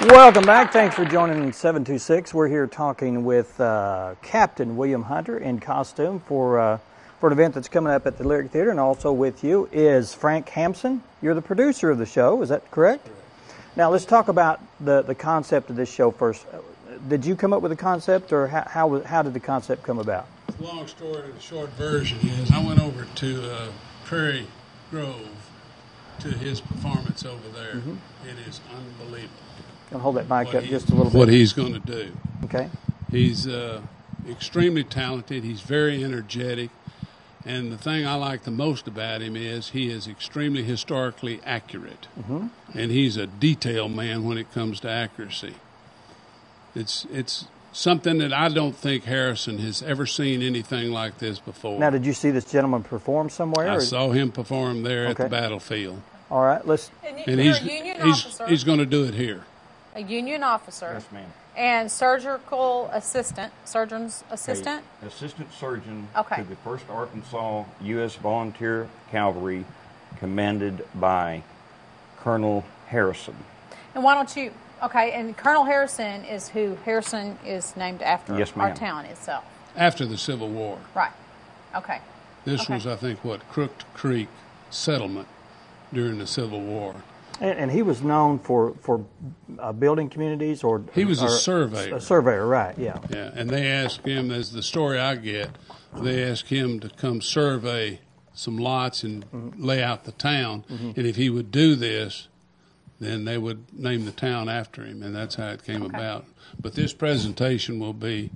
Welcome back. Thanks for joining 726. We're here talking with Captain William Hunter in costume for an event that's coming up at the Lyric Theater, and also with you is Frank Hampson. You're the producer of the show, is that correct? Correct. Now let's talk about the concept of this show first. Did you come up with the concept, or how did the concept come about? Long story, the short version is I went over to Prairie Grove to his performance over there. Mm-hmm. It is unbelievable. I'll hold that mic up just a little bit. What he's going to do. Okay. He's extremely talented. He's very energetic. And the thing I like the most about him is he is extremely historically accurate. Mm-hmm. And he's a detail man when it comes to accuracy. It's something that I don't think Harrison has ever seen anything like this before. Now, did you see this gentleman perform somewhere? I saw him perform there at the battlefield. All right, let's. And you're a union officer. He's going to do it here. A union officer. Yes, ma'am. And surgical assistant, surgeon's assistant? Assistant surgeon to the 1st Arkansas U.S. Volunteer Cavalry, commanded by Colonel Harrison. And why don't you, and Colonel Harrison is who Harrison is named after, yes, ma'am, our town itself. After the Civil War. Right. Okay. This was, I think, Crooked Creek settlement during the Civil War. And he was known for building communities, or he was a surveyor. A surveyor, right? Yeah. Yeah, and they asked him, as the story I get, they asked him to come survey some lots and lay out the town, and if he would do this, then they would name the town after him, and that's how it came about. But this presentation will be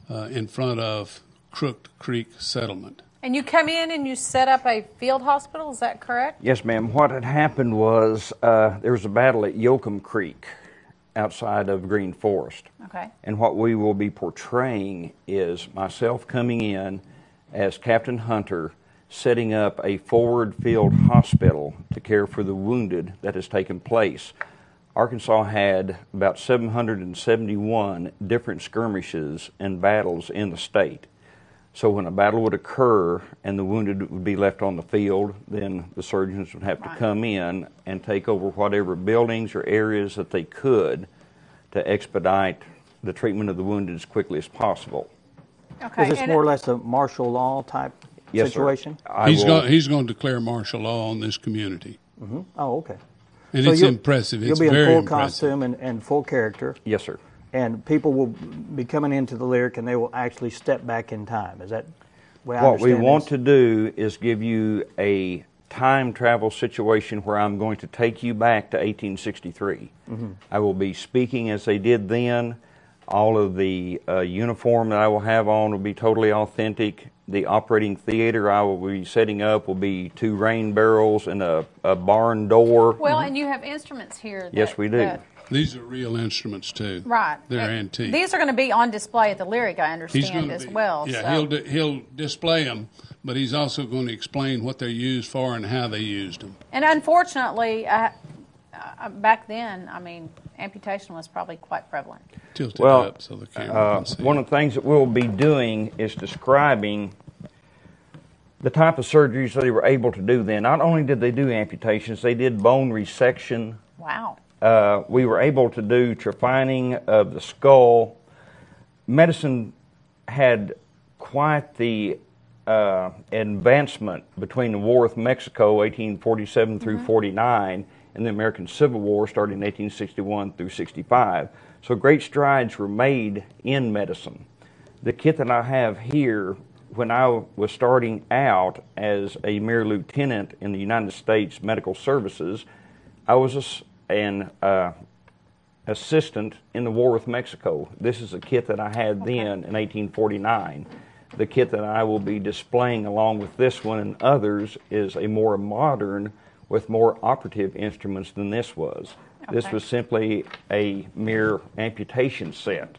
in front of Crooked Creek Settlement. And you come in and you set up a field hospital, is that correct? Yes, ma'am. What had happened was there was a battle at Yoakum Creek outside of Green Forest. Okay. And what we will be portraying is myself coming in as Captain Hunter, setting up a forward field hospital to care for the wounded that has taken place. Arkansas had about 771 different skirmishes and battles in the state. So when a battle would occur and the wounded would be left on the field, then the surgeons would have to come in and take over whatever buildings or areas that they could to expedite the treatment of the wounded as quickly as possible. Okay. Is this more or less a martial law type situation? Sir. He's going to declare martial law on this community. Mm-hmm. Oh, okay. And so it's impressive. It's you'll be in full impressive. costume and full character. Yes, sir. And people will be coming into the Lyric, and they will actually step back in time. Is that what we want to do? Is give you a time travel situation where I'm going to take you back to 1863. Mm-hmm. I will be speaking as they did then. All of the uniform that I will have on will be totally authentic. The operating theater I will be setting up will be 2 rain barrels and a barn door. Well, and you have instruments here. Yes, we do. These are real instruments, too. Right. They're antique. These are going to be on display at the Lyric, I understand, as well. Yeah, so. He'll display them, but he's also going to explain what they're used for and how they used them. And unfortunately, back then, amputation was probably quite prevalent. Tilt it up so the camera can see. One of the things that we'll be doing is describing the type of surgeries that they were able to do then. Not only did they do amputations, they did bone resection. Wow. We were able to do trephining of the skull. Medicine had quite the advancement between the war with Mexico, 1847 through 49, and the American Civil War starting in 1861 through 65. So great strides were made in medicine. The kit that I have here, when I was starting out as a mere lieutenant in the United States Medical Services, I was an assistant in the war with Mexico. This is a kit that I had then in 1849. The kit that I will be displaying along with this one and others is a more modern with more operative instruments than this was. Okay. This was simply a mere amputation set.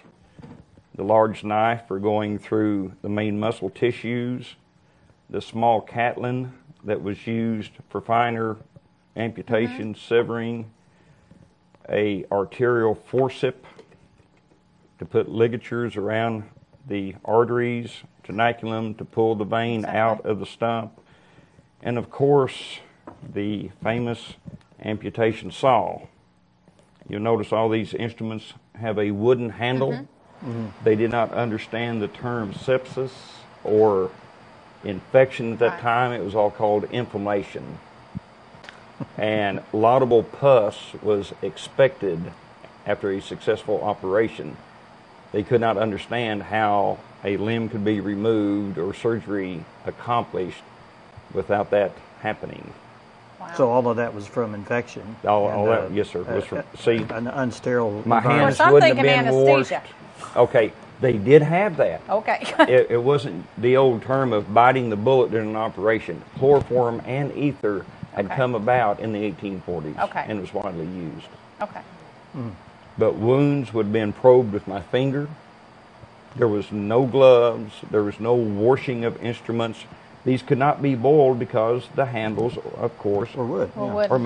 The large knife for going through the main muscle tissues, the small Catlin that was used for finer amputation, severing, a arterial forceps to put ligatures around the arteries, tenaculum to pull the vein out of the stump, and of course the famous amputation saw. You'll notice all these instruments have a wooden handle. They did not understand the term sepsis or infection at that time. It was all called inflammation. And laudable pus was expected after a successful operation. They could not understand how a limb could be removed or surgery accomplished without that happening. Wow. So all of that was from infection. All that, yes, sir. Was from, see, an unsterile my environment. hands I'm wouldn't have thinking been washed. anesthesia. Okay, they did have that. Okay. It wasn't the old term of biting the bullet during an operation. Chloroform and ether had Okay. come about in the 1840s Okay. and was widely used. Okay. But wounds would have been probed with my finger. There was no gloves. There was no washing of instruments. These could not be boiled because the handles, of course, Or wood. Well, yeah. would- are